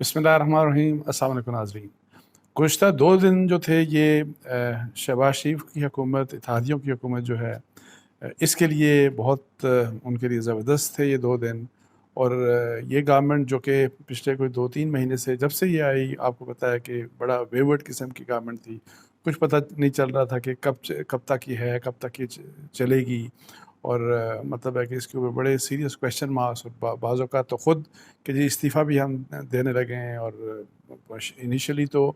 بسم اللہ الرحمن الرحیم۔ السلام علیکم ناظرین۔ گزشتہ 2 دن جو تھے یہ شہباز شریف کی حکومت، اتحادیوں کی حکومت جو ہے اس کے لیے بہت ان کے لیے زبردست تھے یہ 2 دن۔ اور یہ گورنمنٹ جو کہ پچھلے کوئی 2-3 مہینے سے جب سے یہ آئی، آپ کو پتہ ہے کہ بڑا ویورڈ قسم کی گورنمنٹ تھی، کچھ پتہ نہیں چل رہا تھا کہ کب تک یہ ہے، کب تک یہ چلے گی۔ اور مطلب ہے کہ اس کے اوپر بڑے سیریس کویشچن مارکس، اور بعض اوقات تو خود کہ جی استعفیٰ بھی ہم دینے لگے ہیں۔ اور انیشلی تو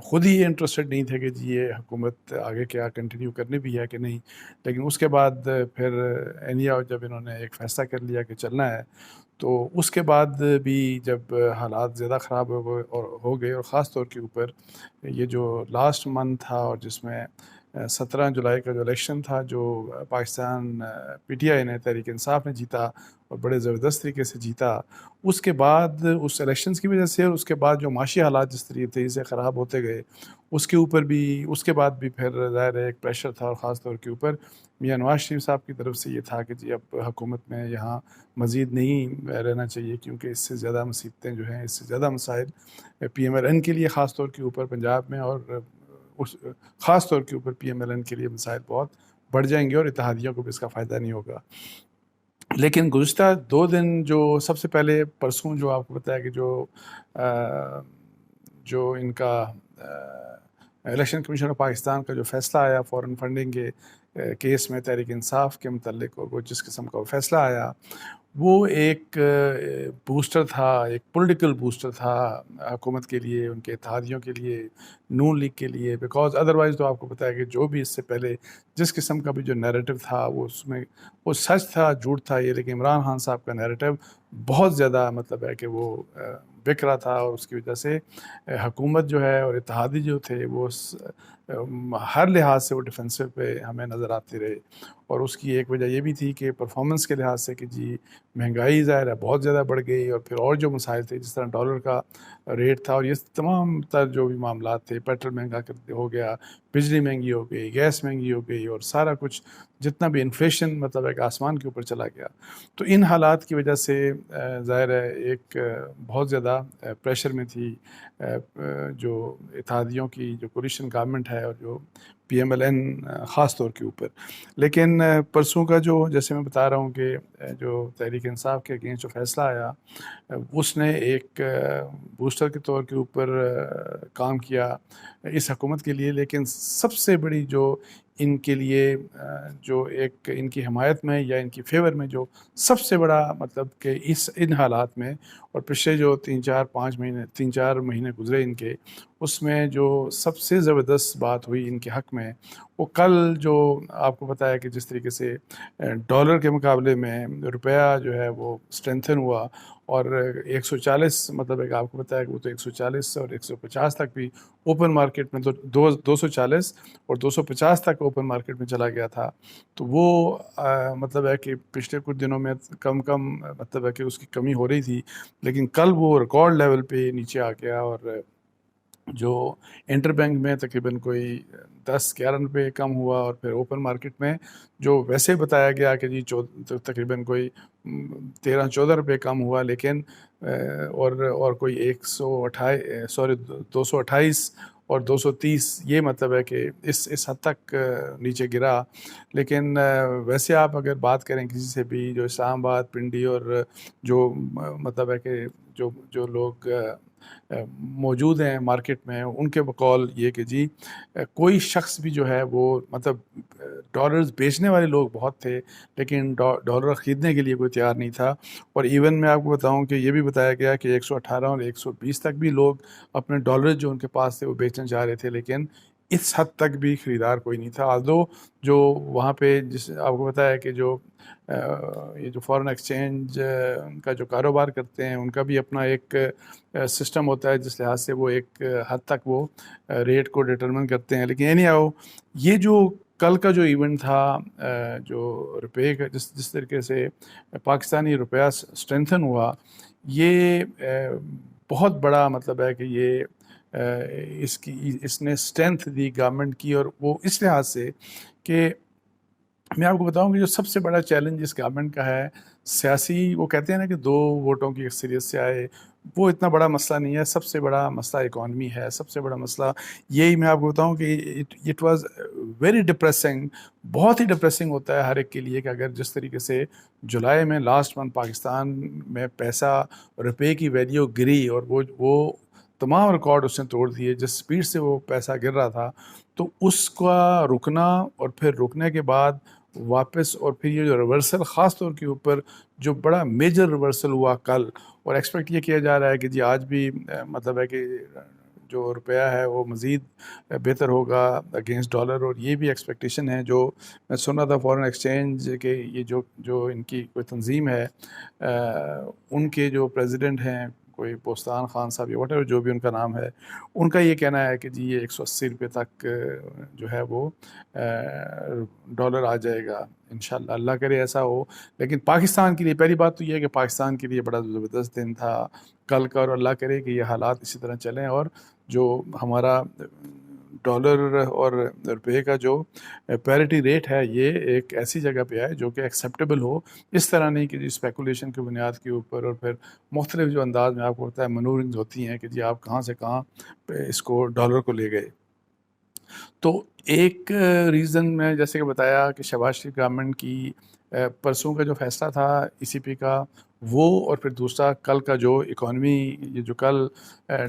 خود ہی انٹرسٹڈ نہیں تھے کہ جی یہ حکومت آگے کیا کنٹینیو کرنی بھی ہے کہ نہیں، لیکن اس کے بعد پھر اینیا جب انہوں نے ایک فیصلہ کر لیا کہ چلنا ہے، تو اس کے بعد بھی جب حالات زیادہ خراب ہو گئے اور خاص طور کے اوپر یہ جو لاسٹ منتھ تھا، اور جس میں 17 جولائی کا جو الیکشن تھا، جو پاکستان پی ٹی آئی نے، تحریک انصاف نے جیتا اور بڑے زبردست طریقے سے جیتا، اس کے بعد اس الیکشنز کی وجہ سے اور اس کے بعد جو معاشی حالات جس طریقے سے خراب ہوتے گئے، اس کے اوپر بھی اس کے بعد بھی پھر ظاہر ہے ایک پریشر تھا، اور خاص طور کے اوپر میاں نواز شریف صاحب کی طرف سے یہ تھا کہ جی اب حکومت میں یہاں مزید نہیں رہنا چاہیے، کیونکہ اس سے زیادہ مصیبتیں جو ہیں، اس سے زیادہ مسائل پی ایم ایل این کے لیے خاص طور کے اوپر پنجاب میں، اور خاص طور کے اوپر پی ایم ایل این کے لیے مسائل بہت بڑھ جائیں گے، اور اتحادیوں کو بھی اس کا فائدہ نہیں ہوگا۔ لیکن گزشتہ 2 دن جو سب سے پہلے پرسوں جو آپ کو بتایا کہ جو ان کا الیکشن کمیشن آف پاکستان کا جو فیصلہ آیا فورن فنڈنگ کے کیس میں تحریک انصاف کے متعلق، اور وہ جس قسم کا وہ فیصلہ آیا، وہ ایک بوسٹر تھا، ایک پولیٹیکل بوسٹر تھا حکومت کے لیے، ان کے اتحادیوں کے لیے، نون لیگ کے لیے، بیکاز ادروائز تو آپ کو بتایا کہ جو بھی اس سے پہلے جس قسم کا بھی جو نیریٹو تھا وہ اس میں وہ سچ تھا جھوٹ تھا یہ، لیکن عمران خان صاحب کا نیریٹو بہت زیادہ مطلب ہے کہ وہ بک رہا تھا، اور اس کی وجہ سے حکومت جو ہے اور اتحادی جو تھے وہ ہر لحاظ سے وہ ڈیفینسو پہ ہمیں نظر آتے رہے۔ اور اس کی ایک وجہ یہ بھی تھی کہ پرفارمنس کے لحاظ سے کہ جی مہنگائی ظاہر ہے بہت زیادہ بڑھ گئی، اور پھر اور جو مسائل تھے جس طرح ڈالر کا ریٹ تھا، اور یہ تمام تر جو بھی معاملات تھے، پیٹرول مہنگا ہو گیا، بجلی مہنگی ہو گئی، گیس مہنگی ہو گئی، اور سارا کچھ جتنا بھی انفلیشن مطلب ایک آسمان کے اوپر چلا گیا۔ تو ان حالات کی وجہ سے ظاہر ہے ایک بہت زیادہ پریشر میں تھی جو اتحادیوں کی جو کولیشن گورنمنٹ ہے، اور جو پی ایم ایل این خاص طور کے اوپر۔ لیکن پرسوں کا جو جیسے میں بتا رہا ہوں کہ جو تحریک انصاف کے اگینسٹ جو فیصلہ آیا، اس نے ایک بوسٹر کے طور کے اوپر کام کیا اس حکومت کے لیے، لیکن سب سے بڑی جو ان کے لیے جو ایک ان کی حمایت میں یا ان کی فیور میں جو سب سے بڑا مطلب کہ ان حالات میں، اور پچھلے جو 3-4 مہینے گزرے ان کے، اس میں جو سب سے زبردست بات ہوئی ان کے حق میں، وہ کل جو آپ کو پتہ ہے کہ جس طریقے سے ڈالر کے مقابلے میں روپیہ جو ہے وہ اسٹرینتھن ہوا، اور 140 مطلب ہے کہ آپ کو پتہ ہے کہ وہ تو 140 اور 150 تک بھی اوپن مارکیٹ میں، تو 240 اور 250 تک اوپن مارکیٹ میں چلا گیا تھا۔ تو وہ مطلب ہے کہ پچھلے کچھ دنوں میں کم مطلب ہے کہ اس کی کمی ہو رہی تھی، لیکن کل وہ ریکارڈ لیول پہ نیچے آ گیا، اور جو انٹر بینک میں تقریباً کوئی 10-11 روپے کم ہوا، اور پھر اوپن مارکیٹ میں جو ویسے بتایا گیا کہ جی تقریباً کوئی 13-14 روپے کم ہوا، لیکن اور کوئی 228 اور 230 یہ مطلب ہے کہ اس حد تک نیچے گرا۔ لیکن ویسے آپ اگر بات کریں کسی سے بھی جو اسلام آباد، پنڈی، اور جو مطلب ہے کہ جو لوگ موجود ہیں مارکیٹ میں، ان کے بقول یہ کہ جی کوئی شخص بھی جو ہے وہ مطلب ڈالرز بیچنے والے لوگ بہت تھے، لیکن ڈالر خریدنے کے لیے کوئی تیار نہیں تھا۔ اور ایون میں آپ کو بتاؤں کہ یہ بھی بتایا گیا کہ 118 اور 120 تک بھی لوگ اپنے ڈالر جو ان کے پاس تھے وہ بیچنے چاہ رہے تھے، لیکن اس حد تک بھی خریدار کوئی نہیں تھا۔ آلدو جو وہاں پہ جس آپ کو پتہ ہے کہ یہ جو فارن ایکسچینج کا جو کاروبار کرتے ہیں، ان کا بھی اپنا ایک سسٹم ہوتا ہے جس لحاظ سے وہ ایک حد تک وہ ریٹ کو ڈٹرمن کرتے ہیں۔ لیکن اینی ہاؤ یہ جو کل کا جو ایونٹ تھا، جو روپے کا جس طریقے سے پاکستانی روپیہ اسٹرینتھن ہوا، یہ بہت بڑا مطلب ہے کہ یہ اس نے اسٹرینتھ دی گورنمنٹ کی، اور وہ اس لحاظ سے کہ میں آپ کو بتاؤں کہ جو سب سے بڑا چیلنج اس گورنمنٹ کا ہے سیاسی، وہ کہتے ہیں نا کہ 2 ووٹوں کی اکثریت سے آئے، وہ اتنا بڑا مسئلہ نہیں ہے. سب سے بڑا مسئلہ اکانومی ہے. سب سے بڑا مسئلہ یہی میں آپ کو بتاؤں کہ اٹ واز ویری ڈپریسنگ. بہت ہی ڈپریسنگ ہوتا ہے ہر ایک کے لیے کہ اگر جس طریقے سے جولائی میں لاسٹ منتھ پاکستان میں پیسہ روپے کی ویلیو گری اور وہ تمام ریکارڈ اس نے توڑ دیے جس سپیڈ سے وہ پیسہ گر رہا تھا, تو اس کا رکنا اور پھر رکنے کے بعد واپس اور پھر یہ جو ریورسل خاص طور کے اوپر جو بڑا میجر ریورسل ہوا کل, اور ایکسپیکٹ یہ کیا جا رہا ہے کہ جی آج بھی مطلب ہے کہ جو روپیہ ہے وہ مزید بہتر ہوگا اگینسٹ ڈالر, اور یہ بھی ایکسپیکٹیشن ہے. جو میں سن رہا تھا فورن ایکسچینج کے یہ جو ان کی کوئی تنظیم ہے, ان کے جو پریزیڈنٹ ہیں کوئی بوستان خان صاحب یا واٹ ایور جو بھی ان کا نام ہے, ان کا یہ کہنا ہے کہ جی یہ 180 روپے تک جو ہے وہ ڈالر آ جائے گا انشاءاللہ. اللہ کرے ایسا ہو. لیکن پاکستان کے لیے پہلی بات تو یہ ہے کہ پاکستان کے لیے بڑا زبردست دن تھا کل کا, اور اللہ کرے کہ یہ حالات اسی طرح چلیں اور جو ہمارا ڈالر اور روپے کا جو پیرٹی ریٹ ہے یہ ایک ایسی جگہ پہ آئے جو کہ ایکسیپٹیبل ہو. اس طرح نہیں کہ جی اسپیکولیشن کی بنیاد کے اوپر اور پھر مختلف جو انداز میں آپ کو ہوتا ہے منورنگز ہوتی ہیں کہ جی آپ کہاں سے کہاں اس کو ڈالر کو لے گئے. تو ایک ریزن میں جیسے کہ بتایا کہ شہباز شریف گورنمنٹ کی پرسوں کا جو فیصلہ تھا ای سی پی کا وہ, اور پھر دوسرا کل کا جو اکانومی یہ جو کل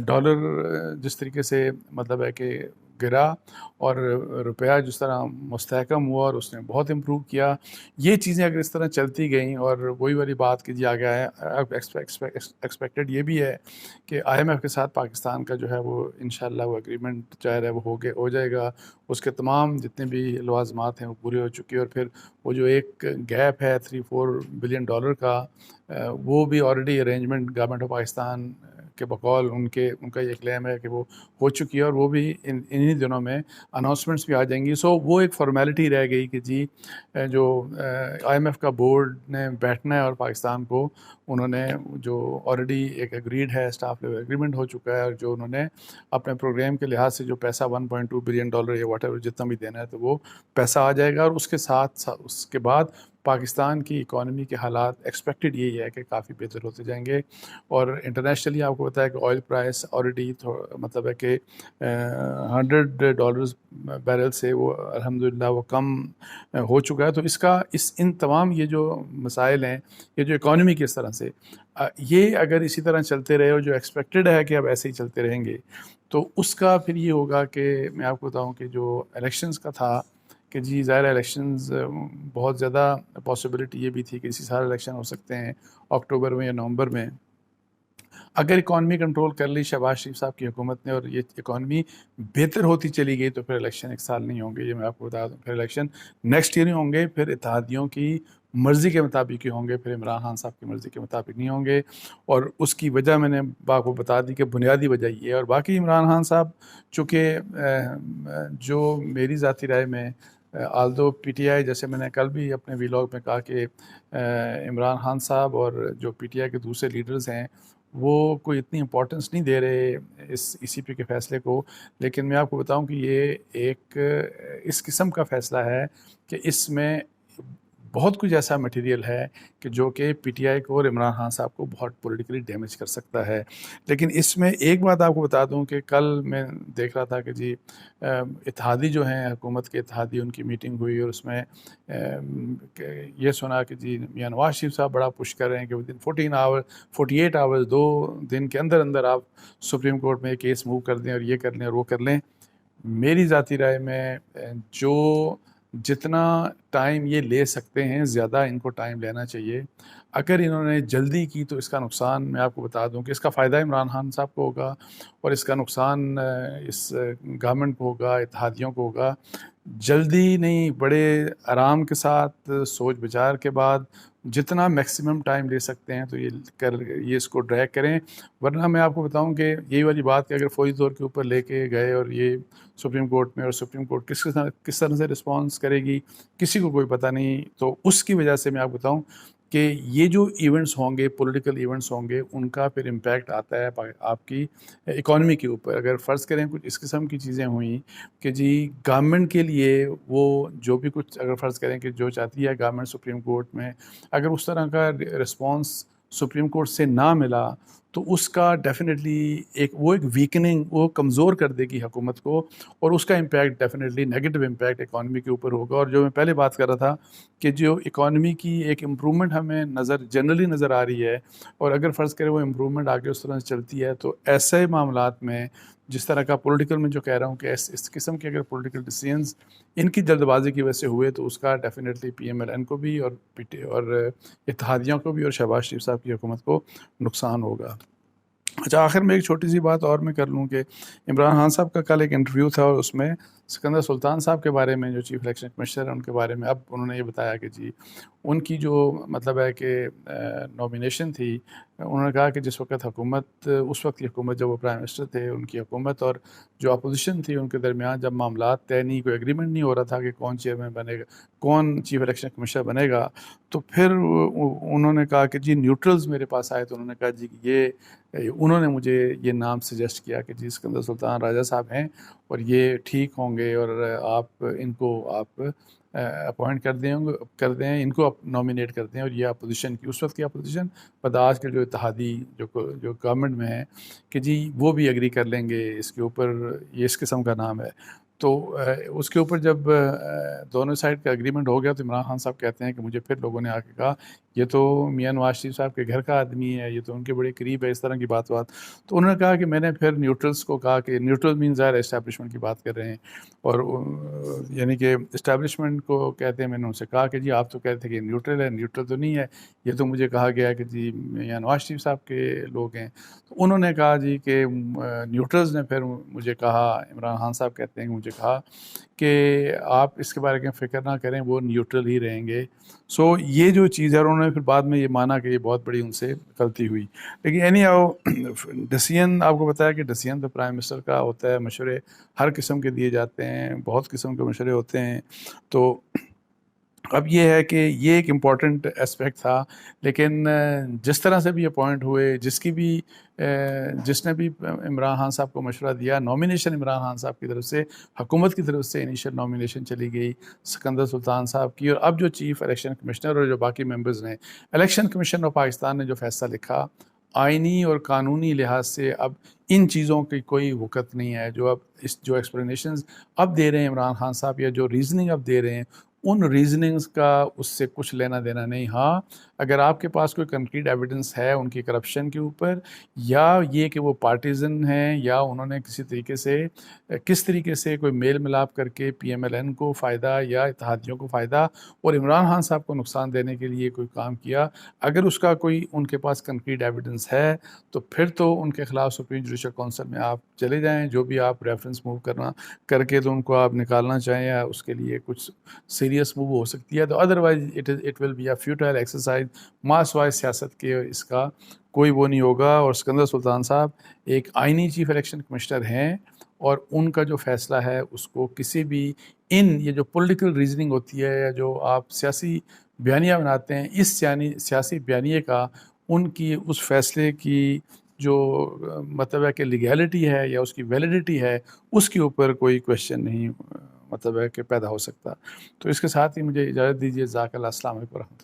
ڈالر جس طریقے سے مطلب ہے کہ گرا اور روپیہ جس طرح مستحکم ہوا اور اس نے بہت امپروو کیا, یہ چیزیں اگر اس طرح چلتی گئیں اور وہی والی بات کہ جی آگے آئے ایکسپیکٹڈ یہ بھی ہے کہ آئی ایم ایف کے ساتھ پاکستان کا جو ہے وہ انشاءاللہ وہ ایگریمنٹ چاہ رہا ہے وہ ہو جائے گا. اس کے تمام جتنے بھی لوازمات ہیں وہ پورے ہو چکے, اور پھر وہ جو ایک گیپ ہے 3-4 بلین ڈالر کا, وہ بھی already arrangement government of Pakistan کے بقول ان کا یہ کلیم ہے کہ وہ ہو چکی ہے, اور وہ بھی انہی دنوں میں اناؤنسمنٹس بھی آ جائیں گی. سو وہ ایک فارمیلٹی رہ گئی کہ جی جو آئی ایم ایف کا بورڈ نے بیٹھنا ہے اور پاکستان کو انہوں نے جو آلریڈی ایک ایگریڈ ہے اسٹاف لیول ایگریمنٹ ہو چکا ہے, اور جو انہوں نے اپنے پروگرام کے لحاظ سے جو پیسہ 1.2 بلین ڈالر یا واٹ ایور جتنا بھی دینا ہے تو وہ پیسہ آ جائے گا. اور اس کے ساتھ اس کے بعد پاکستان کی اکانومی کے حالات ایکسپیکٹڈ یہی ہے کہ کافی بہتر ہوتے جائیں گے. اور انٹرنیشنلی آپ کو پتہ ہے کہ آئل پرائس آلریڈی مطلب ہے کہ $100 بیرل سے وہ الحمدللہ وہ کم ہو چکا ہے. تو ان تمام یہ جو مسائل ہیں, یہ جو اکانومی کی اس طرح سے یہ اگر اسی طرح چلتے رہے اور جو ایکسپیکٹڈ ہے کہ اب ایسے ہی چلتے رہیں گے, تو اس کا پھر یہ ہوگا کہ میں آپ کو بتاؤں کہ جو الیکشنز کا تھا کہ جی ظاہر الیکشنز بہت زیادہ پاسبلٹی یہ بھی تھی کہ اسی سال الیکشن ہو سکتے ہیں اکتوبر میں یا نومبر میں. اگر اکانومی کنٹرول کر لی شہباز شریف صاحب کی حکومت نے اور یہ اکانومی بہتر ہوتی چلی گئی تو پھر الیکشن ایک سال نہیں ہوں گے, یہ میں آپ کو بتا دوں. پھر الیکشن نیکسٹ ایئر ہی ہوں گے, پھر اتحادیوں کی مرضی کے مطابق ہی ہوں گے, پھر عمران خان صاحب کی مرضی کے مطابق نہیں ہوں گے. اور اس کی وجہ میں نے آپ کو بتا دی کہ بنیادی وجہ یہ ہے. اور باقی عمران خان صاحب چونکہ جو میری ذاتی رائے میں آلدو پی ٹی آئی, جیسے میں نے کل بھی اپنے ویلاگ میں کہا کہ عمران خان صاحب اور جو پی ٹی آئی کے دوسرے لیڈرز ہیں وہ کوئی اتنی امپورٹنس نہیں دے رہے اس ای سی پی کے فیصلے کو. لیکن میں آپ کو بتاؤں کہ یہ ایک اس قسم کا فیصلہ ہے کہ اس میں بہت کچھ ایسا مٹیریل ہے کہ جو کہ پی ٹی آئی کو اور عمران خان صاحب کو بہت پولیٹیکلی ڈیمیج کر سکتا ہے. لیکن اس میں ایک بات آپ کو بتا دوں کہ کل میں دیکھ رہا تھا کہ جی اتحادی جو ہیں حکومت کے اتحادی ان کی میٹنگ ہوئی, اور اس میں یہ سنا کہ جی میاں نواز شریف صاحب بڑا پش کر رہے ہیں کہ ودن 48 آورز 2 دن کے اندر اندر آپ سپریم کورٹ میں کیس موو کر دیں اور یہ کر لیں اور وہ کر لیں. میری ذاتی رائے میں جو جتنا ٹائم یہ لے سکتے ہیں زیادہ ان کو ٹائم لینا چاہیے. اگر انہوں نے جلدی کی تو اس کا نقصان میں آپ کو بتا دوں کہ اس کا فائدہ عمران خان صاحب کو ہوگا اور اس کا نقصان اس گورنمنٹ کو ہوگا, اتحادیوں کو ہوگا. جلدی نہیں, بڑے آرام کے ساتھ سوچ بچار کے بعد جتنا میکسیمم ٹائم لے سکتے ہیں تو یہ اس کو ڈریگ کریں. ورنہ میں آپ کو بتاؤں کہ یہی والی بات کہ اگر فوری طور کے اوپر لے کے گئے اور یہ سپریم کورٹ میں, اور سپریم کورٹ کس طرح سے رسپانس کرے گی کسی کو کوئی پتہ نہیں. تو اس کی وجہ سے میں آپ بتاؤں کہ یہ جو ایونٹس ہوں گے, پولیٹیکل ایونٹس ہوں گے, ان کا پھر امپیکٹ آتا ہے آپ کی اکانومی کے اوپر. اگر فرض کریں کچھ اس قسم کی چیزیں ہوئیں کہ جی گورنمنٹ کے لیے وہ جو بھی کچھ اگر فرض کریں کہ جو چاہتی ہے گورنمنٹ سپریم کورٹ میں, اگر اس طرح کا رسپانس سپریم کورٹ سے نہ ملا تو اس کا ڈیفینیٹلی ایک ویکننگ، وہ کمزور کر دے گی حکومت کو، اور اس کا impact definitely negative impact economy کے اوپر ہوگا. اور جو میں پہلے بات کر رہا تھا کہ جو اکانومی کی ایک امپرومنٹ ہمیں جنرلی نظر آ رہی ہے، اور اگر فرض کرے وہ امپرومنٹ آگے اس طرح سے چلتی ہے، تو ایسے معاملات میں جس طرح کا پولیٹیکل میں جو کہہ رہا ہوں کہ اس قسم کے اگر پولیٹیکل ڈیسیژنز ان کی جلد بازی کی وجہ سے ہوئے، تو اس کا definitely P M L N کو بھی اور اور اتحادیوں کو بھی اور شہباز شریف صاحب کی حکومت کو نقصان ہوگا. اچھا، آخر میں ایک چھوٹی سی بات اور میں کر لوں کہ عمران خان صاحب کا کل ایک انٹرویو تھا، اور اس میں سکندر سلطان صاحب کے بارے میں، جو چیف الیکشن کمشنر ہیں، ان کے بارے میں اب انہوں نے یہ بتایا کہ جی ان کی جو مطلب ہے کہ نامینیشن تھی، انہوں نے کہا کہ جس وقت حکومت، اس وقت کی حکومت جب وہ پرائم منسٹر تھے، ان کی حکومت اور جو اپوزیشن تھی ان کے درمیان جب معاملات طے نہیں، کوئی ایگریمنٹ نہیں ہو رہا تھا کہ کون چیئرمین بنے گا، کون چیف الیکشن کمشنر بنے گا، تو پھر انہوں نے کہا کہ جی نیوٹرلز میرے پاس آئے، تو انہوں نے کہا جی کہ انہوں نے مجھے یہ نام سجیسٹ کیا کہ جی سکندر سلطان راجہ صاحب ہیں اور یہ ٹھیک ہوں گے، اور آپ ان کو آپ اپوائنٹ کر دیں، ان کو نامینیٹ کر دیں، اور یہ اپوزیشن کی، اس وقت کی اپوزیشن آج کے جو اتحادی جو گورنمنٹ میں ہے، کہ جی وہ بھی ایگری کر لیں گے اس کے اوپر، یہ اس قسم کا نام ہے. تو اس کے اوپر جب دونوں سائڈ کا اگریمنٹ ہو گیا، تو عمران خان صاحب کہتے ہیں کہ مجھے پھر لوگوں نے آ کے کہا یہ تو میاں نواز شریف صاحب کے گھر کا آدمی ہے، یہ تو ان کے بڑے قریب ہے، اس طرح کی بات. تو انہوں نے کہا کہ میں نے پھر نیوٹرلز کو کہا کہ نیوٹرل مین ظاہر اسٹیبلشمنٹ کی بات کر رہے ہیں، اور یعنی کہ اسٹیبلشمنٹ کو کہتے ہیں. میں نے ان سے کہا کہ جی آپ تو کہتے ہیں کہ نیوٹرل ہے، نیوٹرل تو نہیں ہے، یہ تو مجھے کہا گیا کہ جی میاں نواز شریف صاحب کے لوگ ہیں. تو انہوں نے کہا جی کہ نیوٹرلز نے پھر مجھے کہا، عمران خان صاحب کہتے ہیں کہ مجھے کہا کہ آپ اس کے بارے میں فکر نہ کریں، وہ نیوٹرل ہی رہیں گے. سو یہ جو چیز ہے، انہوں نے پھر بعد میں یہ مانا کہ یہ بہت بڑی ان سے غلطی ہوئی. لیکن اینی ہاؤ ڈسیزن آپ کو بتایا کہ ڈسیزن تو پرائم منسٹر کا ہوتا ہے، مشورے ہر قسم کے دیے جاتے ہیں، بہت قسم کے مشورے ہوتے ہیں. تو اب یہ ہے کہ یہ ایک امپورٹنٹ اسپیکٹ تھا. لیکن جس طرح سے بھی اپوائنٹ ہوئے، جس نے بھی عمران خان صاحب کو مشورہ دیا، نامینیشن عمران خان صاحب کی طرف سے، حکومت کی طرف سے انیشیل نامینیشن چلی گئی سکندر سلطان صاحب کی. اور اب جو چیف الیکشن کمشنر اور جو باقی ممبرز نے، الیکشن کمیشن آف پاکستان نے جو فیصلہ لکھا، آئینی اور قانونی لحاظ سے اب ان چیزوں کی کوئی وقت نہیں ہے. جو ایکسپلینیشنز اب دے رہے ہیں عمران خان صاحب، یا جو ریزننگ اب دے رہے ہیں، ان ریزننگز کا اس سے کچھ لینا دینا نہیں. ہاں، اگر آپ کے پاس کوئی کنکریٹ ایویڈنس ہے ان کی کرپشن کے اوپر، یا یہ کہ وہ پارٹیزن ہیں، یا انہوں نے کس طریقے سے کوئی میل ملاپ کر کے پی ایم ایل این کو فائدہ یا اتحادیوں کو فائدہ اور عمران خان صاحب کو نقصان دینے کے لیے کوئی کام کیا، اگر اس کا کوئی ان کے پاس کنکریٹ ایویڈنس ہے، تو پھر تو ان کے خلاف سپریم جوڈیشل کونسل میں آپ چلے جائیں. جو بھی آپ ریفرنس موو کر کے تو ان کو آپ نکالنا چاہیں، یا اس کے لیے کچھ سیریس موو ہو سکتی ہے. تو otherwise it will be a futile exercise. Mass wise سیاست کے اس کا کوئی وہ نہیں ہوگا. اور سکندر سلطان صاحب ایک آئینی چیف الیکشن کمشنر ہیں، اور ان کا جو فیصلہ ہے اس کو کسی بھی یہ جو پولیٹیکل ریزننگ ہوتی ہے، یا جو آپ سیاسی بیانیہ بناتے ہیں، اس سیاسی بیانیے کا ان کی اس فیصلے کی جو مطلب ہے کہ لیگیلٹی ہے یا اس کی ویلیڈیٹی ہے، اس کے اوپر کوئی کویشچن نہیں مطلب ہے کہ پیدا ہو سکتا. تو اس کے ساتھ ہی مجھے اجازت دیجیے. جزاک اللہ. السلام علیکم ورحمۃ اللہ.